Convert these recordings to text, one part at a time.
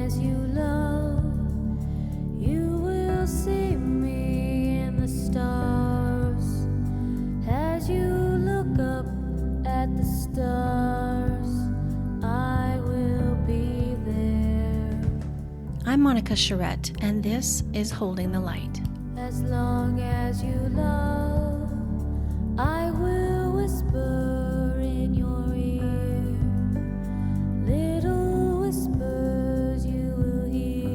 as you love, you will see me in the stars. As you look up at the stars, I will be there. I'm Monica Charette, and this is Holding the Light. As long as you love, I will whisper in your ear. Little whispers you will hear.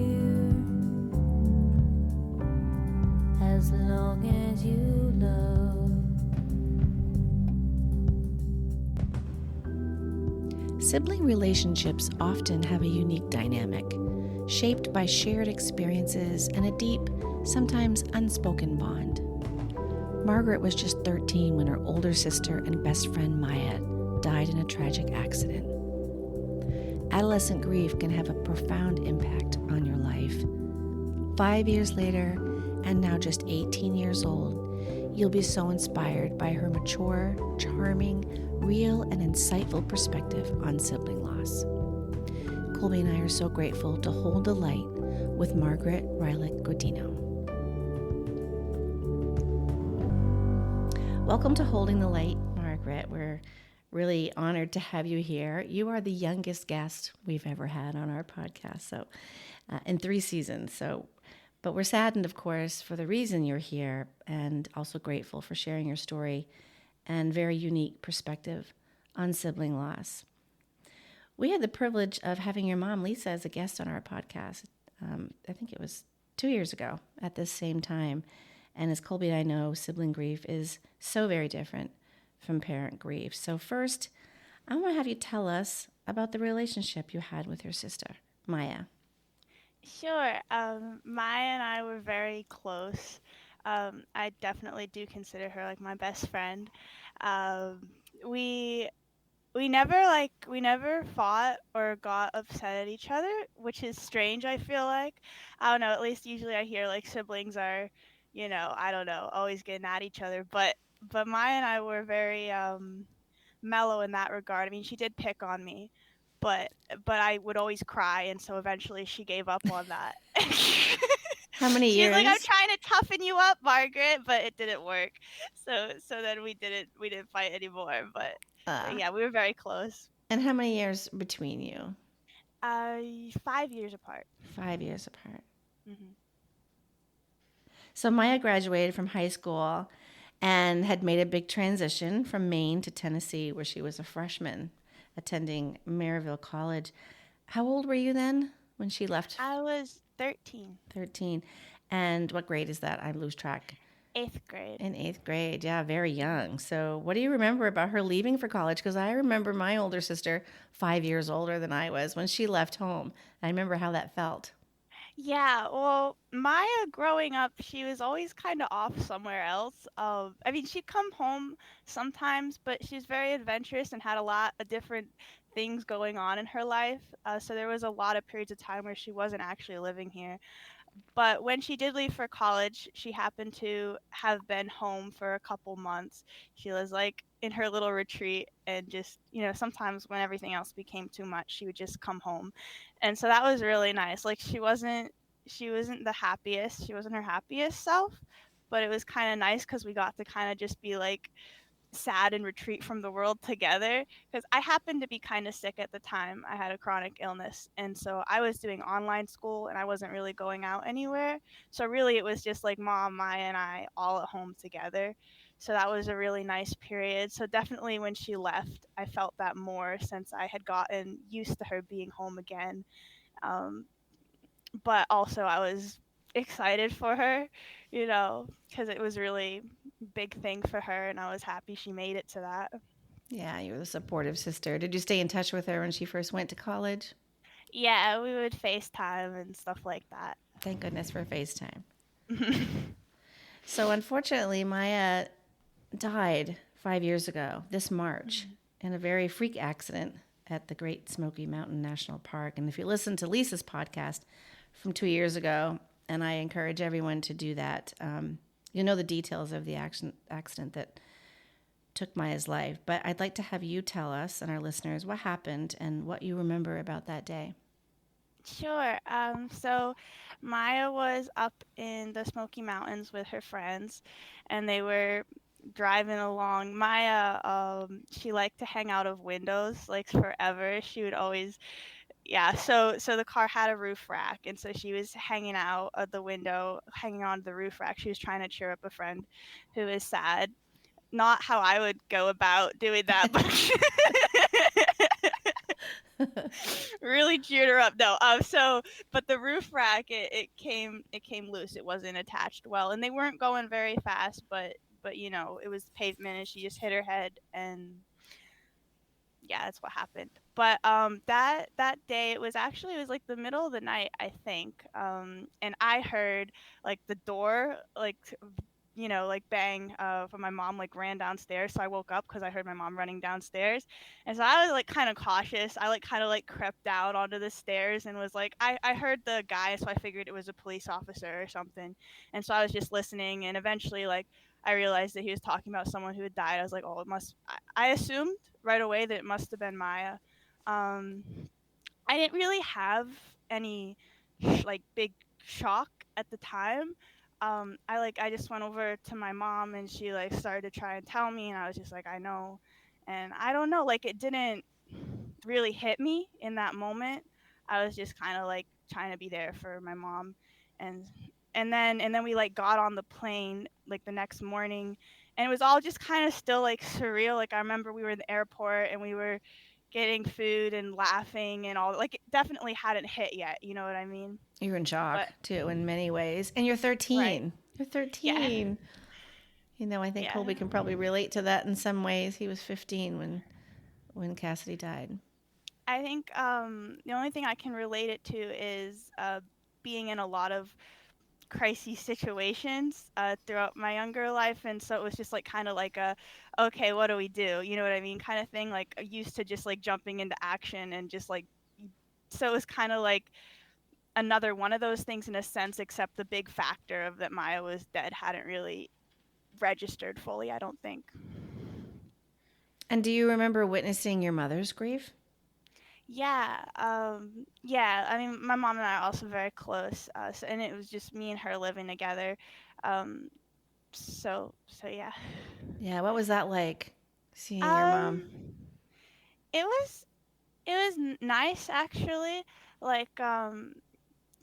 As long as you love. Sibling relationships often have a unique dynamic, shaped by shared experiences and a deep, sometimes unspoken bond. Margaret was just 13 when her older sister and best friend Maiah died in a tragic accident. Adolescent grief can have a profound impact on your life. 5 years later, and now just 18 years old, you'll be so inspired by her mature, charming, real, and insightful perspective on sibling loss. Colby and I are so grateful to hold the light with Margaret Reilich-Godino. Welcome to Holding the Light, Margaret. We're really honored to have you here. You are the youngest guest we've ever had on our podcast, so in 3 seasons. But we're saddened, of course, for the reason you're here, and also grateful for sharing your story and very unique perspective on sibling loss. We had the privilege of having your mom, Lisa, as a guest on our podcast. I think it was 2 years ago at this same time. And as Colby and I know, sibling grief is so very different from parent grief. So first, I want to have you tell us about the relationship you had with your sister, Maiah. Sure. Maiah and I were very close. I definitely do consider her like my best friend. We never fought or got upset at each other, which is strange, I feel like. I don't know, at least usually I hear like siblings are, I don't know, always getting at each other. But Maiah and I were very mellow in that regard. I mean, she did pick on me, but I would always cry, and so eventually she gave up on that. How many She years? was like, "I'm trying to toughen you up, Margaret," but it didn't work. So then we didn't fight anymore. But yeah, we were very close. And how many years between you? 5 years apart. 5 years apart. Mm-hmm. So Maiah graduated from high school and had made a big transition from Maine to Tennessee, where she was a freshman attending Maryville College. How old were you then when she left? I was 13. 13. And what grade is that? I lose track. 8th grade. In 8th grade, yeah, very young. So what do you remember about her leaving for college? Because I remember my older sister, 5 years older than I was, when she left home. I remember how that felt. Yeah, well, Maiah growing up, she was always kind of off somewhere else. I mean, she'd come home sometimes, but she was very adventurous and had a lot of different things going on in her life. So there was a lot of periods of time where she wasn't actually living here. But when she did leave for college, she happened to have been home for a couple months. She was like in her little retreat, and just, sometimes when everything else became too much, she would just come home. And so that was really nice. Like she wasn't the happiest. She wasn't her happiest self, but it was kind of nice because we got to kind of just be like sad and retreat from the world together, because I happened to be kind of sick at the time. I had a chronic illness, and so I was doing online school and I wasn't really going out anywhere. So really it was just like Mom, Maiah, and I all at home together. So that was a really nice period. So definitely when she left, I felt that more, since I had gotten used to her being home again. But also I was excited for her, because it was really big thing for her, and I was happy she made it to that. Yeah, you were the supportive sister. Did you stay in touch with her when she first went to college? Yeah, we would FaceTime and stuff like that. Thank goodness for FaceTime. So unfortunately, Maiah died 5 years ago, this March, in a very freak accident at the Great Smoky Mountain National Park. And if you listen to Lisa's podcast from 2 years ago, and I encourage everyone to do that, you know the details of the accident that took Maiah's life. But I'd like to have you tell us and our listeners what happened and what you remember about that day. Sure. So Maya was up in the Smoky Mountains with her friends, and they were driving along. Maya, she liked to hang out of windows like forever. She would always, yeah. So the car had a roof rack, and so she was hanging out of the window, hanging on the roof rack. She was trying to cheer up a friend who is sad. Not how I would go about doing that, but really cheered her up. No, but the roof rack it came loose. It wasn't attached well, and they weren't going very fast, but it was pavement, and she just hit her head, and yeah, that's what happened. But that day it was like the middle of the night, I think. And I heard like the door like bang from my mom like ran downstairs. So I woke up because I heard my mom running downstairs. And so I was like kind of cautious. I like kind of like crept down onto the stairs and was like I heard the guy, so I figured it was a police officer or something. And so I was just listening, and eventually like I realized that he was talking about someone who had died. I was like, oh, it must. I assumed right away that it must have been Maya. Um, I didn't really have any like big shock at the time. I just went over to my mom, and she like started to try and tell me, and I was just like, I know. And I don't know, like it didn't really hit me in that moment. I was just kind of like trying to be there for my mom, and and then we like got on the plane like the next morning, and it was all just kind of still like surreal. Like I remember we were in the airport, and we were getting food and laughing and all, like it definitely hadn't hit yet, you know what I mean? You're in shock But too in many ways. And you're right. 13. You're Yeah. 13. I think Yeah. Colby can probably relate to that in some ways. He was 15 when Cassidy died. I think the only thing I can relate it to is being in a lot of crisis situations throughout my younger life, and so it was just like kind of like a okay, what do we do, you know what I mean, kind of thing, like used to just like jumping into action and just like, so it was kind of like another one of those things in a sense, except the big factor of that Maya was dead hadn't really registered fully, I don't think. And do you remember witnessing your mother's grief? Yeah, I mean, my mom and I are also very close, and it was just me and her living together. Um, so yeah. Yeah, what was that like seeing your mom? Um, it was nice actually, like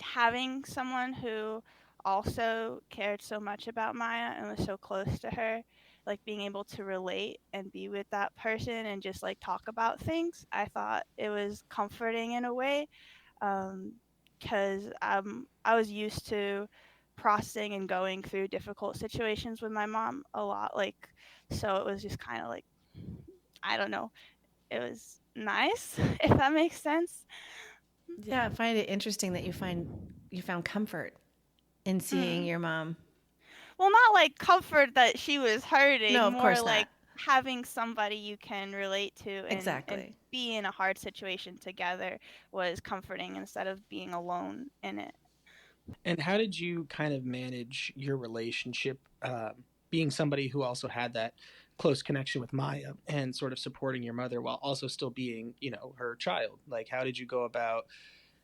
having someone who also cared so much about Maya and was so close to her, like being able to relate and be with that person and just like talk about things. I thought it was comforting in a way, because I was used to processing and going through difficult situations with my mom a lot. Like, so it was just kind of like, I don't know, it was nice, if that makes sense. Yeah, I find it interesting that you found comfort in seeing Mm. your mom. Well, not like comfort that she was No, hurting, of more course not. like having somebody you can relate to and Exactly. be in a hard situation together was comforting instead of being alone in it. And how did you kind of manage your relationship, being somebody who also had that close connection with Maya and sort of supporting your mother while also still being, her child? Like, how did you go about,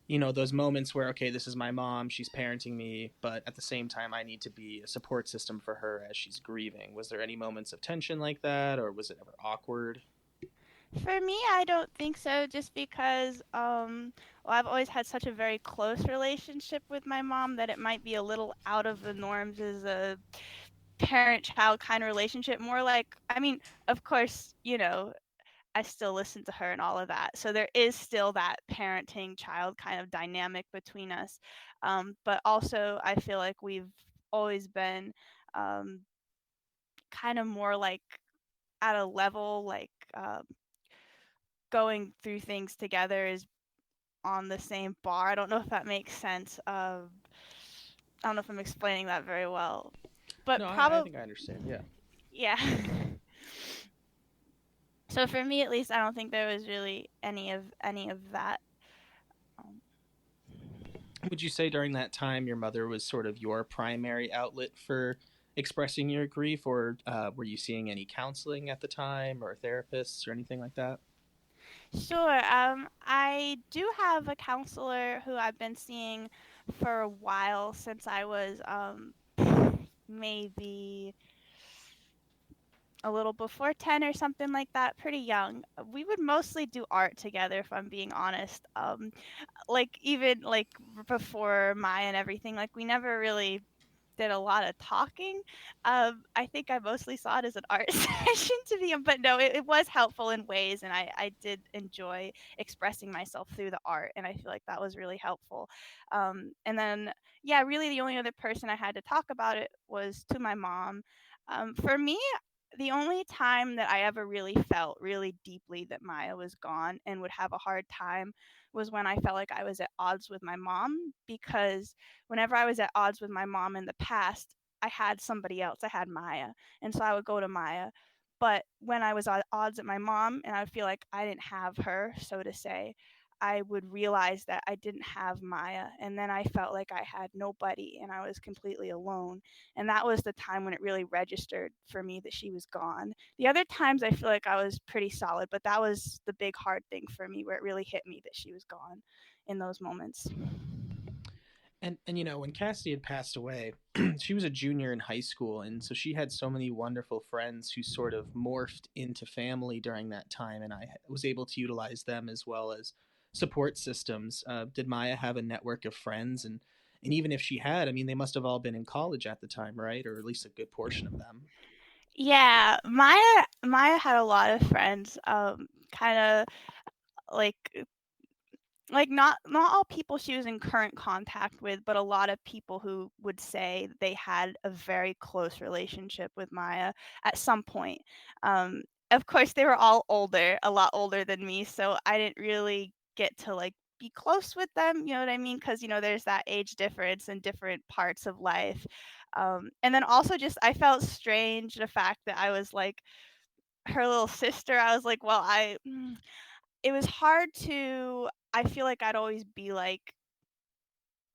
those moments where, okay, this is my mom, she's parenting me, but at the same time, I need to be a support system for her as she's grieving? Was there any moments of tension like that, or was it ever awkward? For me, I don't think so, just because well, I've always had such a very close relationship with my mom that it might be a little out of the norms as a parent-child kind of relationship. More like, I mean, of course, I still listen to her and all of that. So there is still that parenting child kind of dynamic between us. But also, I feel like we've always been um, kind of more like at a level, like going through things together is on the same bar. I don't know if that makes sense. I don't know if I'm explaining that very well. But No, I probably, think I understand. Yeah. yeah. So for me, at least, I don't think there was really any of that. Um, Would you say during that time your mother was sort of your primary outlet for expressing your grief, or were you seeing any counseling at the time, or therapists, or anything like that? Sure. I do have a counselor who I've been seeing for a while since I was maybe a little before 10 or something like that, pretty young. We would mostly do art together, if I'm being honest. Like even like before Maya and everything, like we never really did a lot of talking. I think I mostly saw it as an art session to be, but no, it was helpful in ways, and I did enjoy expressing myself through the art, and I feel like that was really helpful. And then, yeah, really the only other person I had to talk about it was to my mom. For me, the only time that I ever really felt really deeply that Maya was gone and would have a hard time was when I felt like I was at odds with my mom, because whenever I was at odds with my mom in the past, I had somebody else. I had Maya. And so I would go to Maya. But when I was at odds at my mom and I would feel like I didn't have her, so to say, I would realize that I didn't have Maya. And then I felt like I had nobody and I was completely alone. And that was the time when it really registered for me that she was gone. The other times I feel like I was pretty solid, but that was the big hard thing for me where it really hit me that she was gone in those moments. And you know, when Cassidy had passed away, she was a junior in high school, and so she had so many wonderful friends who sort of morphed into family during that time, and I was able to utilize them as well as support systems. Did Maya have a network of friends, and even if she had, I mean, they must have all been in college at the time, right, or at least a good portion of them. Yeah, Maya had a lot of friends. Kind of like not all people she was in current contact with, but a lot of people who would say they had a very close relationship with Maya at some point. Um, of course, they were all older, a lot older than me, so I didn't really get to like be close with them. You know what I mean? Because there's that age difference in different parts of life. And then also just I felt strange the fact that I was like her little sister. I was like, well, it was hard to. I feel like I'd always be like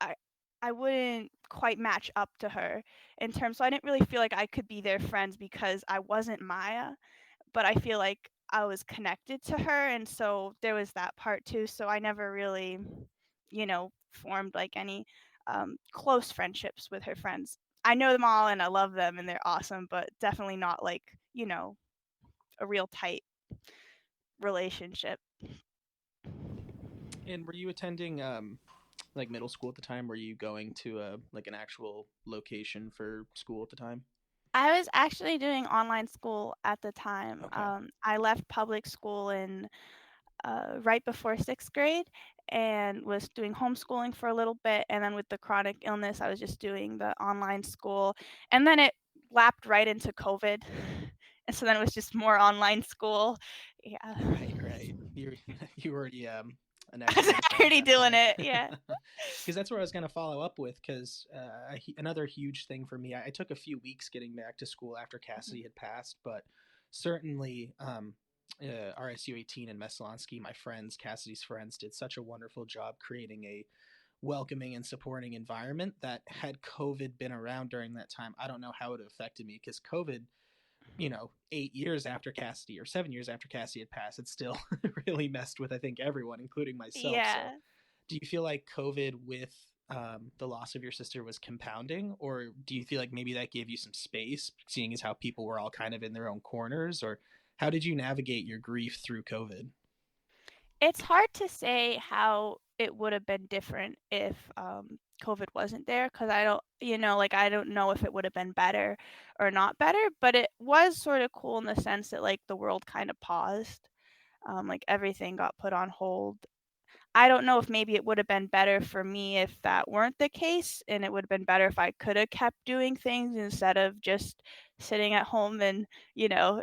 I I wouldn't quite match up to her in terms, so I didn't really feel like I could be their friends because I wasn't Maya, but I feel like I was connected to her, and so there was that part too. So I never really, formed like any close friendships with her friends. I know them all and I love them and they're awesome, but definitely not like, a real tight relationship. And were you attending like middle school at the time? Were you going to like an actual location for school at the time? I was actually doing online school at the time. Okay. I left public school in right before sixth grade and was doing homeschooling for a little bit. And then with the chronic illness, I was just doing the online school. And then it lapped right into COVID. And so then it was just more online school. Yeah. Right, right. You you were already an I was expert at that at already that doing point. it. Yeah. Because that's where I was going to follow up with. Because another huge thing for me, I took a few weeks getting back to school after Cassidy had passed, but certainly RSU 18 and Meslonsky, my friends, Cassidy's friends, did such a wonderful job creating a welcoming and supporting environment that had COVID been around during that time, I don't know how it affected me because COVID, 8 years after Cassidy or 7 years after Cassidy had passed, it still really messed with, I think, everyone, including myself. So, Yeah. do you feel like COVID with the loss of your sister was compounding, or do you feel like maybe that gave you some space, seeing as how people were all kind of in their own corners, or how did you navigate your grief through COVID? It's hard to say how it would have been different if COVID wasn't there because I don't, like I don't know if it would have been better or not better, but it was sort of cool in the sense that like the world kind of paused, like everything got put on hold. I don't know if maybe it would have been better for me if that weren't the case, and it would have been better if I could have kept doing things instead of just sitting at home and,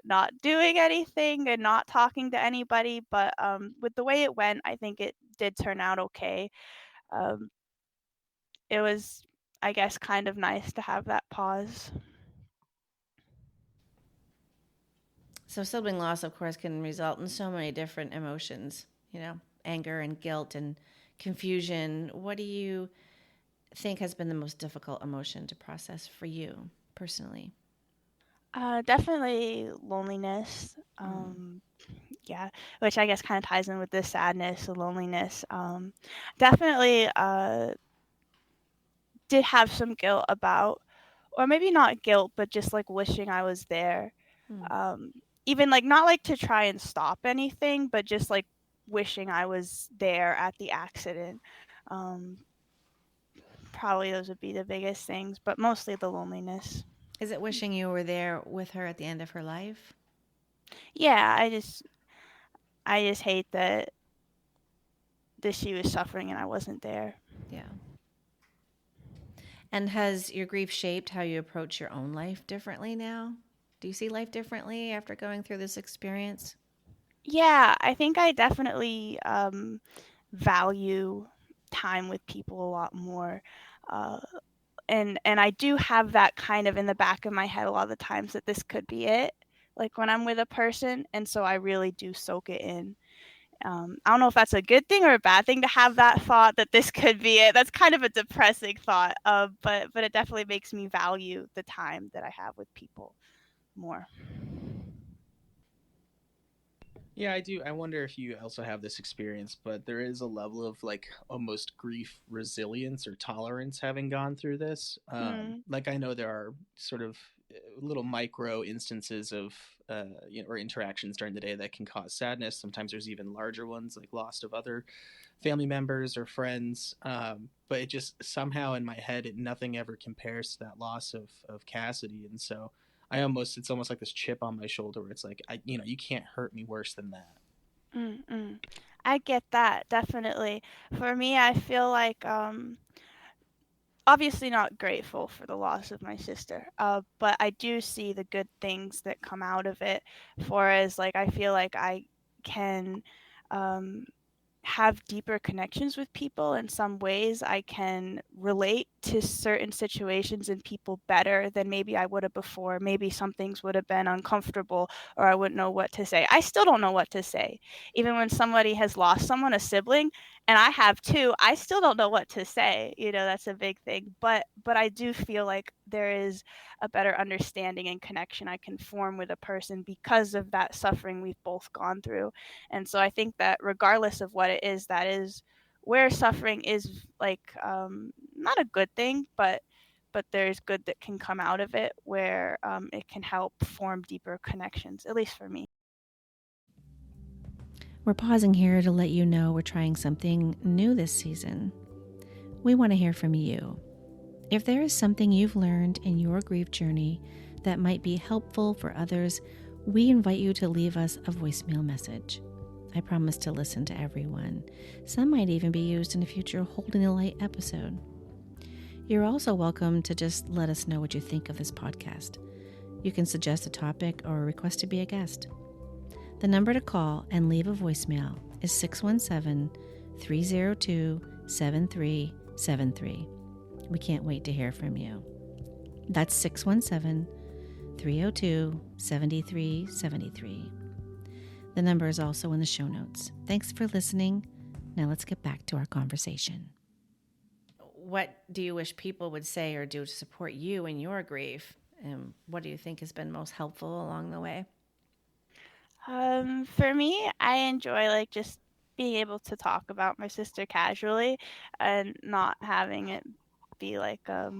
not doing anything and not talking to anybody. But with the way it went, I think it did turn out okay. Um, it was, I guess, kind of nice to have that pause. So, sibling loss, of course, can result in so many different emotions, anger and guilt and confusion. What do you think has been the most difficult emotion to process for you personally? Definitely loneliness. Mm. Yeah, which I guess kind of ties in with the sadness, the loneliness. Definitely did have some guilt about, or maybe not guilt, but just like wishing I was there. Mm. Um, Even like not like to try and stop anything, but just like wishing I was there at the accident. Um, Probably those would be the biggest things, but mostly the loneliness. Is it wishing you were there with her at the end of her life? Yeah, I just hate that she was suffering and I wasn't there. Yeah. And has your grief shaped how you approach your own life differently now? Do you see life differently after going through this experience? Yeah, I think I definitely value time with people a lot more. Uh, and I do have that kind of in the back of my head a lot of the times that this could be it. Like when I'm with a person, and so I really do soak it in. I don't know if that's a good thing or a bad thing to have that thought that this could be it. That's kind of a depressing thought, but it definitely makes me value the time that I have with people more. Yeah, I do. I wonder if you also have this experience, but there is a level of like almost grief resilience or tolerance having gone through this. Mm, Like I know there are sort of little micro instances of or interactions during the day that can cause sadness. Sometimes there's even larger ones like loss of other family members or friends. But it just somehow in my head, nothing ever compares to that loss of Cassidy, and so it's almost like this chip on my shoulder where it's like you can't hurt me worse than that. mm. I get that definitely. For me, I feel like obviously not grateful for the loss of my sister, but I do see the good things that come out of it. For as like I feel like I can um, have deeper connections with people in some ways. I can relate to certain situations and people better than maybe I would have before. Maybe some things would have been uncomfortable or I wouldn't know what to say. I still don't know what to say. Even when somebody has lost someone, a sibling, and I have too, I still don't know what to say. That's a big thing. But I do feel like there is a better understanding and connection I can form with a person because of that suffering we've both gone through. And so I think that regardless of what it is, that is where suffering is like not a good thing, but there's good that can come out of it where it can help form deeper connections, at least for me. We're pausing here to let you know we're trying something new this season. We want to hear from you. If there is something you've learned in your grief journey that might be helpful for others, we invite you to leave us a voicemail message. I promise to listen to everyone. Some might even be used in a future Holding the Light episode. You're also welcome to just let us know what you think of this podcast. You can suggest a topic or request to be a guest. The number to call and leave a voicemail is 617 302 7373. We can't wait to hear from you. That's 617 302 7373. The number is also in the show notes. Thanks for listening. Now let's get back to our conversation. What do you wish people would say or do to support you in your grief? And what do you think has been most helpful along the way? For me, I enjoy like just being able to talk about my sister casually and not having it be like a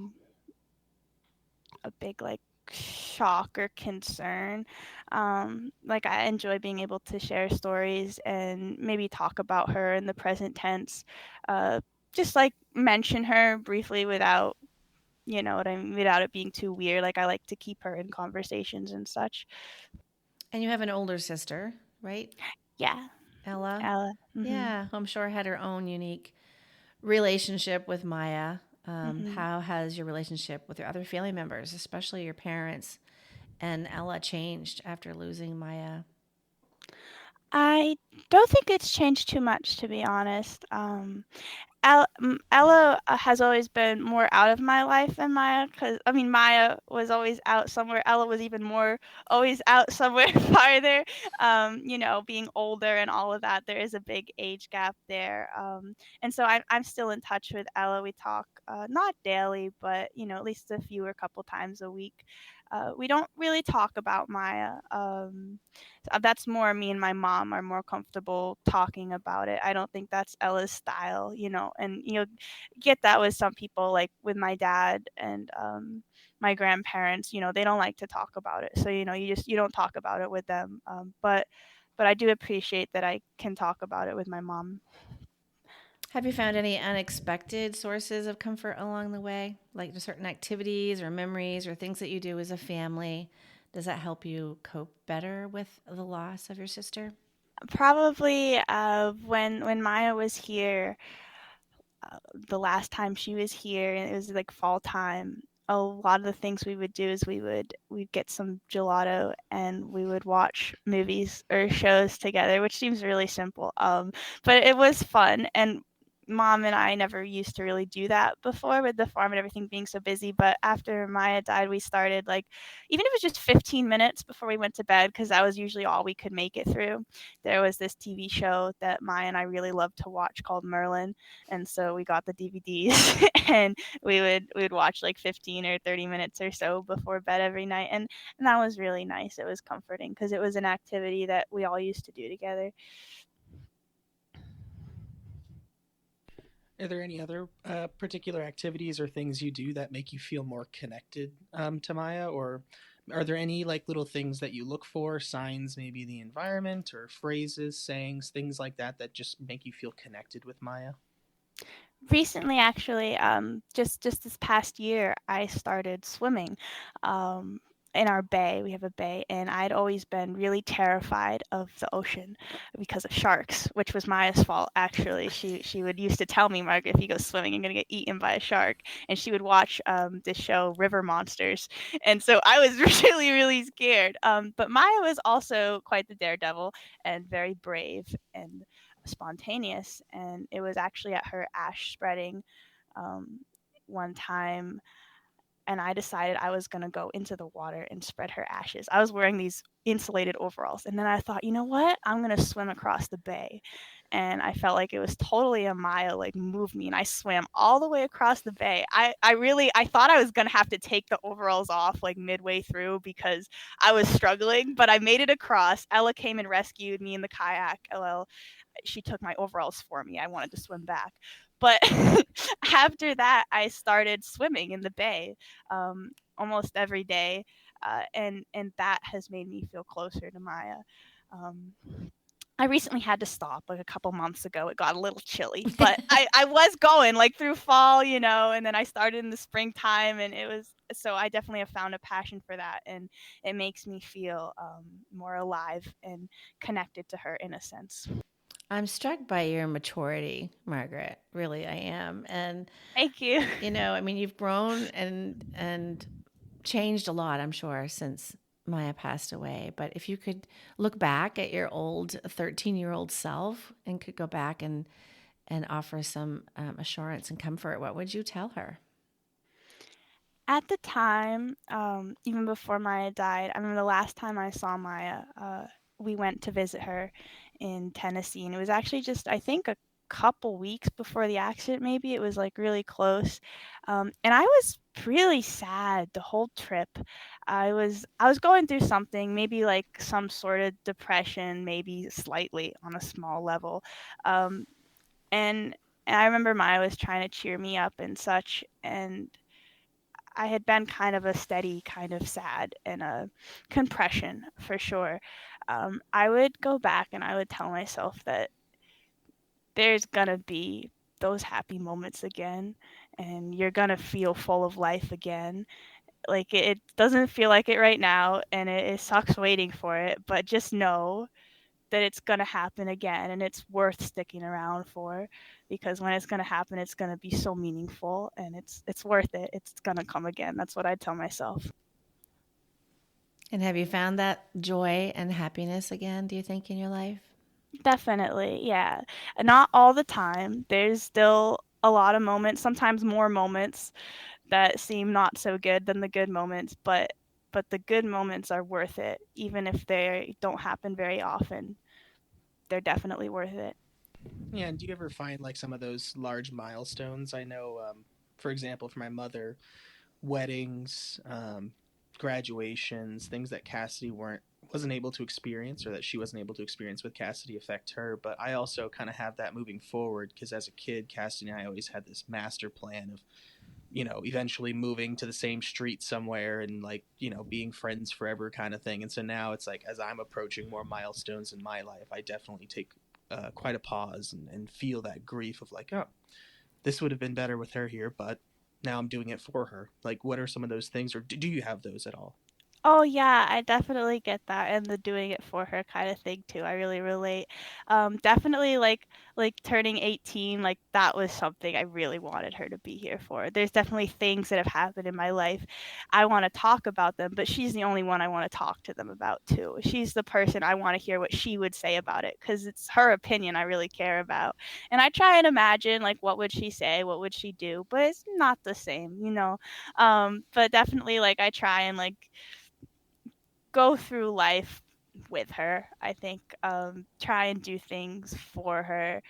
big like shock or concern. Like I enjoy being able to share stories and maybe talk about her in the present tense. Uh, just like mention her briefly without, what I mean, without it being too weird. Like I like to keep her in conversations and such. And you have an older sister, right? Yeah, Ella? Ella. Mhm. Yeah, I'm sure had her own unique relationship with Maiah. Mhm. How has your relationship with your other family members, especially your parents and Ella, changed after losing Maiah? I don't think it's changed too much, to be honest. Ella has always been more out of my life than Maiah, because I mean Maiah was always out somewhere. Ella was even more always out somewhere farther. Being older and all of that, there is a big age gap there. And so I'm still in touch with Ella. We talk not daily, but at least a few or couple times a week. We don't really talk about Maiah. That's more me and my mom are more comfortable talking about it. I don't think that's Ella's style, and get that with some people, like with my dad and my grandparents. They don't like to talk about it, so you don't talk about it with them. But I do appreciate that I can talk about it with my mom. Have you found any unexpected sources of comfort along the way, like certain activities or memories or things that you do as a family? Does that help you cope better with the loss of your sister? Probably when Maiah was here, the last time she was here, and it was like fall time. A lot of the things we would do is we'd get some gelato and we would watch movies or shows together, which seems really simple. But it was fun, and mom and I never used to really do that before with the farm and everything being so busy. But after Maiah died, we started, like, even if it was just 15 minutes before we went to bed, because that was usually all we could make it through. There was this TV show that Maiah and I really loved to watch called Merlin, and so we got the DVDs and we would watch like 15 or 30 minutes or so before bed every night, and that was really nice. It was comforting because it was an activity that we all used to do together. Are there any other particular activities or things you do that make you feel more connected to Maiah, or are there any like little things that you look for, signs, maybe the environment, or phrases, sayings, things like that that just make you feel connected with Maiah? Recently, actually, just this past year, I started swimming. Um, in our bay, we have a bay, and I'd always been really terrified of the ocean because of sharks, which was Maia's fault. Actually, she would used to tell me, Margaret, if you go swimming, you're gonna get eaten by a shark, and she would watch this show, River Monsters, and so I was really really scared. But Maiah was also quite the daredevil and very brave and spontaneous, and it was actually at her ash spreading um, one time, and I decided I was going to go into the water and spread her ashes. I was wearing these insulated overalls, and then I thought, you know what, I'm going to swim across the bay. And I felt like it was totally a Maiah like move me, and I swam all the way across the bay. I thought I was gonna have to take the overalls off like midway through because I was struggling, but I made it across. Ella came and rescued me in the kayak. Ella, she took my overalls for me. I wanted to swim back. But after that, I started swimming in the bay almost every day, and that has made me feel closer to Maiah. Um, I recently had to stop like a couple months ago. It got a little chilly, but I was going like through fall, and then I started in the springtime, and it was so I definitely have found a passion for that, and it makes me feel more alive and connected to her in a sense. I'm struck by your maturity, Margaret. Really, I am. And Thank you. I mean, you've grown and changed a lot, I'm sure, since Maiah passed away. But if you could look back at your old 13-year-old self and could go back and offer some assurance and comfort, what would you tell her? At the time, even before Maiah died, I remember the last time I saw Maiah, we went to visit her in Tennessee, and it was actually just, I think, a couple weeks before the accident, maybe. It was like really close. And I was really sad the whole trip. I was going through something, maybe like some sort of depression, maybe slightly on a small level. Um, and and I remember Maya was trying to cheer me up and such, and I had been kind of a steady kind of sad and a compression for sure. I would go back and I would tell myself that there's gonna be those happy moments again, and you're gonna feel full of life again. Like it doesn't feel like it right now, and it sucks waiting for it, but just know that it's going to happen again, and it's worth sticking around for, because when it's going to happen, it's going to be so meaningful, and it's worth it. It's going to come again. That's what I tell myself. And have you found that joy and happiness again, do you think, in your life? Definitely, yeah. Not all the time. There's still a lot of moments, sometimes more moments that seem not so good than the good moments, but the good moments are worth it, even if they don't happen very often. They're definitely worth it. Yeah, and do you ever find like some of those large milestones? I know, for example, for my mother, weddings, graduations, things that Cassidy wasn't able to experience, or that she wasn't able to experience with Cassidy, affect her. But I also kind of have that moving forward, because as a kid, Cassidy and I always had this master plan of, eventually moving to the same street somewhere and, like, being friends forever kind of thing. And so now it's like, as I'm approaching more milestones in my life, I definitely take quite a pause and feel that grief of like, oh, this would have been better with her here, but now I'm doing it for her. Like, what are some of those things, or do you have those at all? Oh yeah, I definitely get that, and the doing it for her kind of thing too. I really relate. Definitely like turning 18, like that was something I really wanted her to be here for. There's definitely things that have happened in my life. I want to talk about them, but she's the only one I want to talk to them about too. She's the person I want to hear what she would say about it, because it's her opinion I really care about. And I try and imagine like what would she say, what would she do, but it's not the same, you know. But definitely like I try and like go through life with her. I think try and do things for her,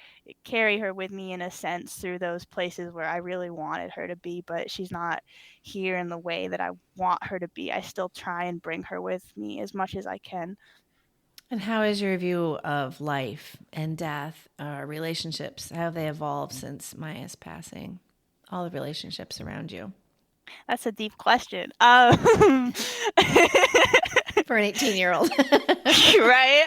carry her with me in a sense through those places where I really wanted her to be, but she's not here in the way that I want her to be. I still try and bring her with me as much as I can. And how is your view of life and death, relationships? How have they evolved since Maiah's passing? All the relationships around you. That's a deep question. For an 18-year-old. Right?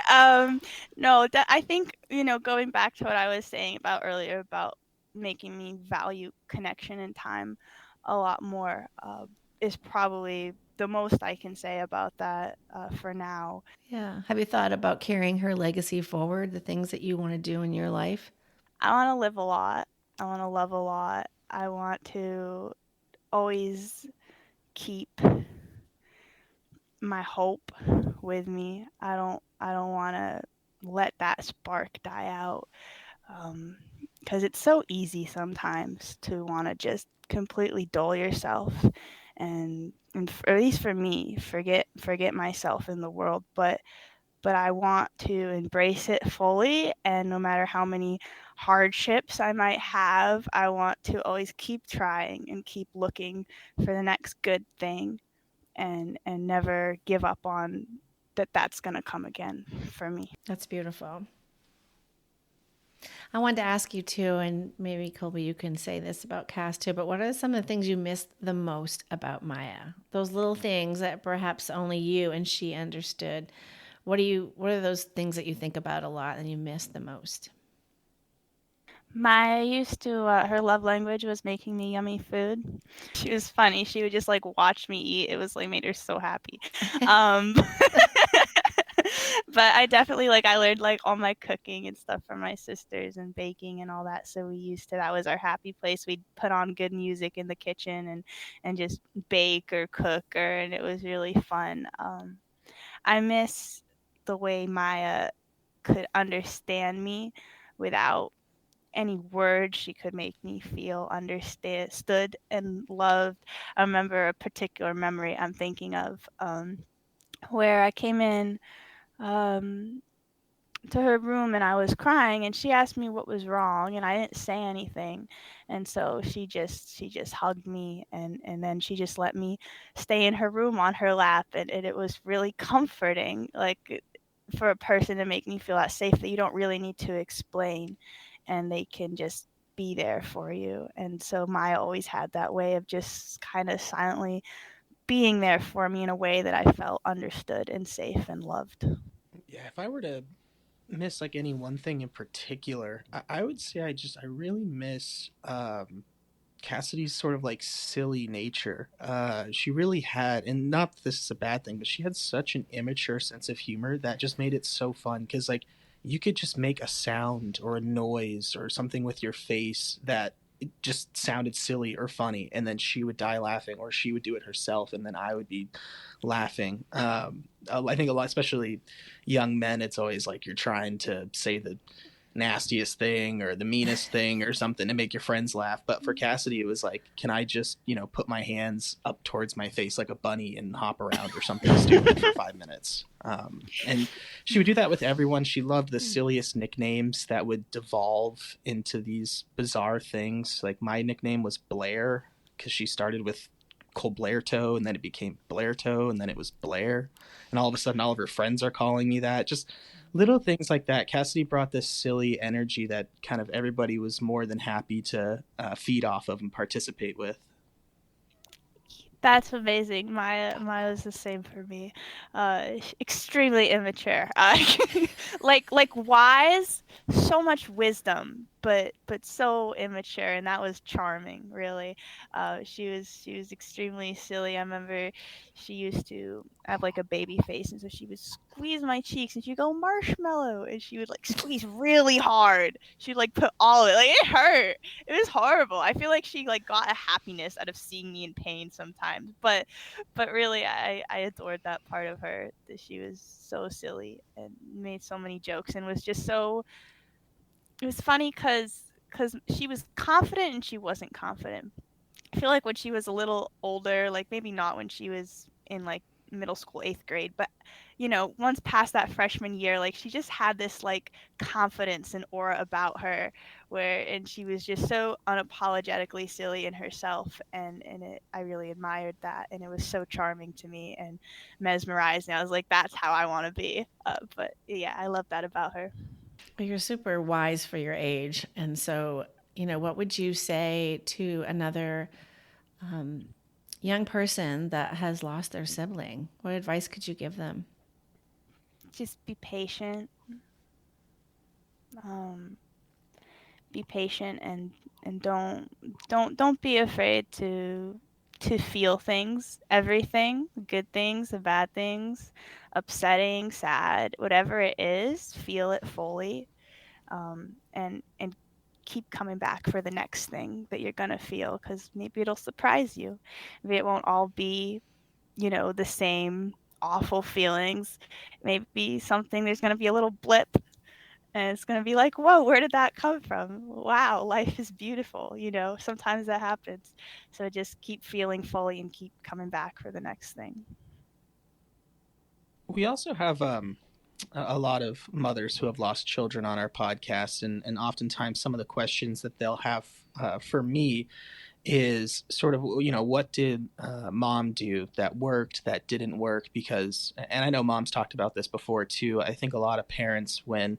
No, I think, going back to what I was saying about earlier about making me value connection and time a lot more is probably the most I can say about that for now. Yeah. Have you thought about carrying her legacy forward, the things that you want to do in your life? I want to live a lot. I want to love a lot. I want to always keep my hope with me. I don't want to let that spark die out, because it's so easy sometimes to want to just completely dull yourself and at least for me, forget myself in the world. But I want to embrace it fully, and no matter how many hardships I might have, I want to always keep trying and keep looking for the next good thing, and never give up on that's going to come again for me. That's beautiful. I wanted to ask you too, and maybe Colby, you can say this about Cass too, but what are some of the things you missed the most about Maiah? Those little things that perhaps only you and she understood. What are those things that you think about a lot and you miss the most? Maya used to, her love language was making me yummy food. She was funny. She would just like watch me eat. It was like made her so happy. Um, but I definitely I learned like all my cooking and stuff from my sisters and baking and all that. So that was our happy place. We'd put on good music in the kitchen and just bake or cook, and it was really fun. I miss the way Maya could understand me without any words. She could make me feel understood and loved. I remember a particular memory I'm thinking of, where I came in to her room and I was crying, and she asked me what was wrong, and I didn't say anything. And so she just hugged me, and then she just let me stay in her room on her lap, and it was really comforting, like for a person to make me feel that safe, that you don't really need to explain, and they can just be there for you. And so Maya always had that way of just kind of silently being there for me in a way that I felt understood and safe and loved. Yeah, if I were to miss like any one thing in particular, I would say I really miss Cassidy's sort of like silly nature. She really had, and not that this is a bad thing, but she had such an immature sense of humor that just made it so fun, because like you could just make a sound or a noise or something with your face that it just sounded silly or funny, and then she would die laughing, or she would do it herself, and then I would be laughing. I think a lot, especially young men, it's always like you're trying to say the nastiest thing or the meanest thing or something to make your friends laugh. But for Cassidy, it was like, can I just, put my hands up towards my face like a bunny and hop around or something stupid for 5 minutes? And she would do that with everyone. She loved the silliest nicknames that would devolve into these bizarre things. Like my nickname was Blair, because she started with Colblairto, and then it became Blairto, and then it was Blair, and all of a sudden all of her friends are calling me that. Just little things like that. Cassidy brought this silly energy that kind of everybody was more than happy to feed off of and participate with. That's amazing. Maya was the same for me. Extremely immature. Like wise, so much wisdom, but so immature, and that was charming. Really, she was extremely silly. I remember she used to have like a baby face, and so she would squeeze my cheeks, and she'd go marshmallow, and she would like squeeze really hard. She'd like put all of it, like it hurt. It was horrible. I feel like she like got a happiness out of seeing me in pain sometimes. But really I adored that part of her, that she was so silly and made so many jokes and was just so, it was funny cuz she was confident and she wasn't confident. I feel like when she was a little older, like maybe not when she was in like middle school, 8th grade, but once past that freshman year, like she just had this like confidence and aura about her and she was just so unapologetically silly in herself, and I really admired that, and it was so charming to me and mesmerized, and I was like, that's how I want to be. But yeah, I love that about her. Well, you're super wise for your age. And so, what would you say to another young person that has lost their sibling? What advice could you give them? Just be patient. Um, be patient and don't be afraid to feel things, everything, good things, the bad things, upsetting, sad, whatever it is, feel it fully, and keep coming back for the next thing that you're gonna feel, because maybe it'll surprise you. Maybe it won't all be the same awful feelings. Maybe something, there's gonna be a little blip, and it's going to be like, whoa, where did that come from? Wow, life is beautiful. Sometimes that happens. So just keep feeling fully and keep coming back for the next thing. We also have a lot of mothers who have lost children on our podcast, and oftentimes some of the questions that they'll have for me is sort of, what did mom do that worked, that didn't work? Because, and I know mom's talked about this before too, I think a lot of parents, when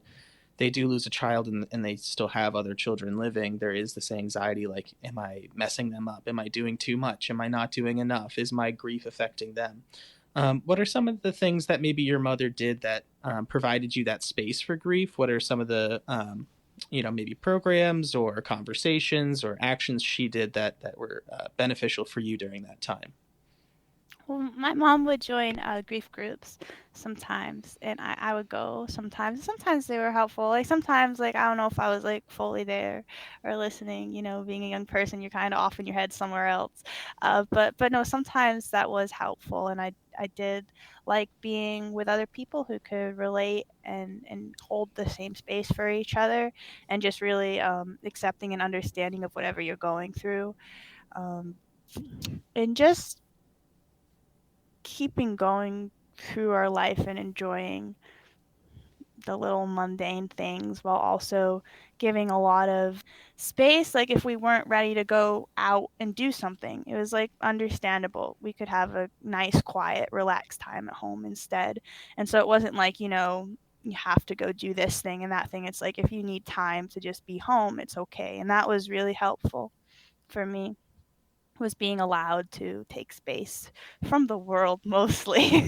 they do lose a child and they still have other children living, there is this anxiety like, am I messing them up? Am I doing too much? Am I not doing enough? Is my grief affecting them? What are some of the things that maybe your mother did that provided you that space for grief? What are some of the, maybe programs or conversations or actions she did that were beneficial for you during that time? Well, my mom would join grief groups sometimes, and I would go sometimes. Sometimes they were helpful. Like sometimes, like I don't know if I was like fully there or listening. Being a young person, you're kind of off in your head somewhere else. But no, sometimes that was helpful, and I did like being with other people who could relate and hold the same space for each other, and just really accepting and understanding of whatever you're going through, um, and just keeping going through our life and enjoying the little mundane things, while also giving a lot of space. Like if we weren't ready to go out and do something, it was like understandable. We could have a nice, quiet, relaxed time at home instead. And so it wasn't like, you have to go do this thing and that thing. It's like if you need time to just be home, it's okay. And that was really helpful for me, was being allowed to take space from the world mostly,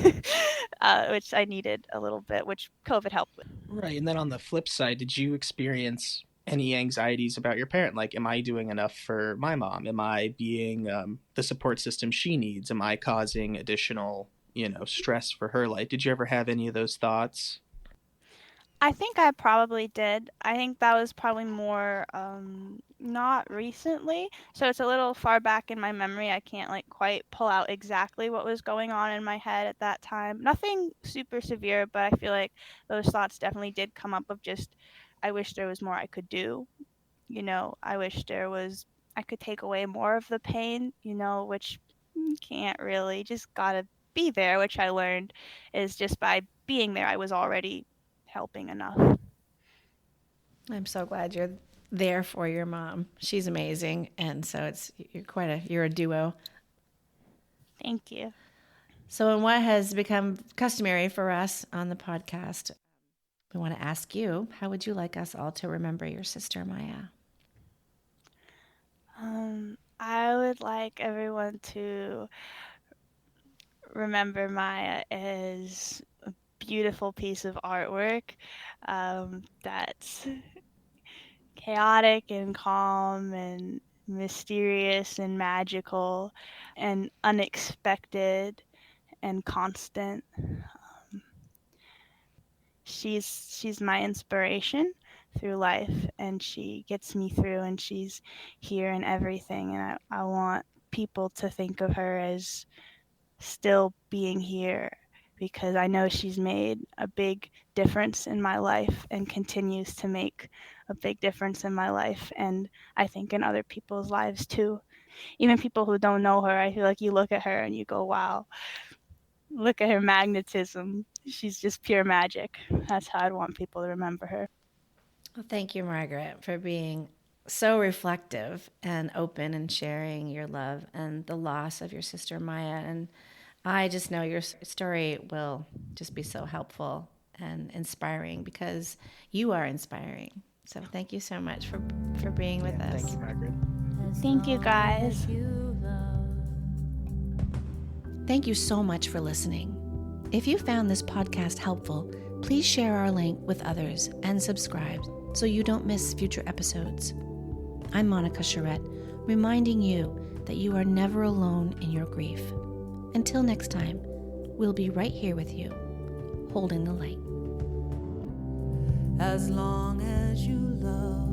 which I needed a little bit, which COVID helped with. Right. And then on the flip side, did you experience any anxieties about your parent? Like, am I doing enough for my mom? Am I being the support system she needs? Am I causing additional, stress for her life? Did you ever have any of those thoughts? I think I probably did. I think that was probably more not recently. So it's a little far back in my memory. I can't like quite pull out exactly what was going on in my head at that time. Nothing super severe, but I feel like those thoughts definitely did come up of just, I wish there was more I could do. I wish I could take away more of the pain, which you can't really, just gotta be there, which I learned is just by being there, I was already helping enough. I'm so glad you're there for your mom. She's amazing. And so you're a duo. Thank you. So, in what has become customary for us on the podcast, we want to ask you, how would you like us all to remember your sister, Maiah? I would like everyone to remember Maiah as a beautiful piece of artwork that's chaotic and calm and mysterious and magical and unexpected and constant. She's my inspiration through life, and she gets me through, and she's here in everything, and I want people to think of her as still being here, because I know she's made a big difference in my life and continues to make a big difference in my life, and I think in other people's lives too. Even people who don't know her, I feel like you look at her and you go, wow, look at her magnetism. She's just pure magic. That's how I'd want people to remember her. Well, thank you, Margaret, for being so reflective and open and sharing your love and the loss of your sister, Maiah. And I just know your story will just be so helpful and inspiring, because you are inspiring. So thank you so much for being with us. Thank you, Margaret. Thank you, guys. Thank you so much for listening. If you found this podcast helpful, please share our link with others and subscribe so you don't miss future episodes. I'm Monica Charette, reminding you that you are never alone in your grief. Until next time, we'll be right here with you, holding the light. As long as you love.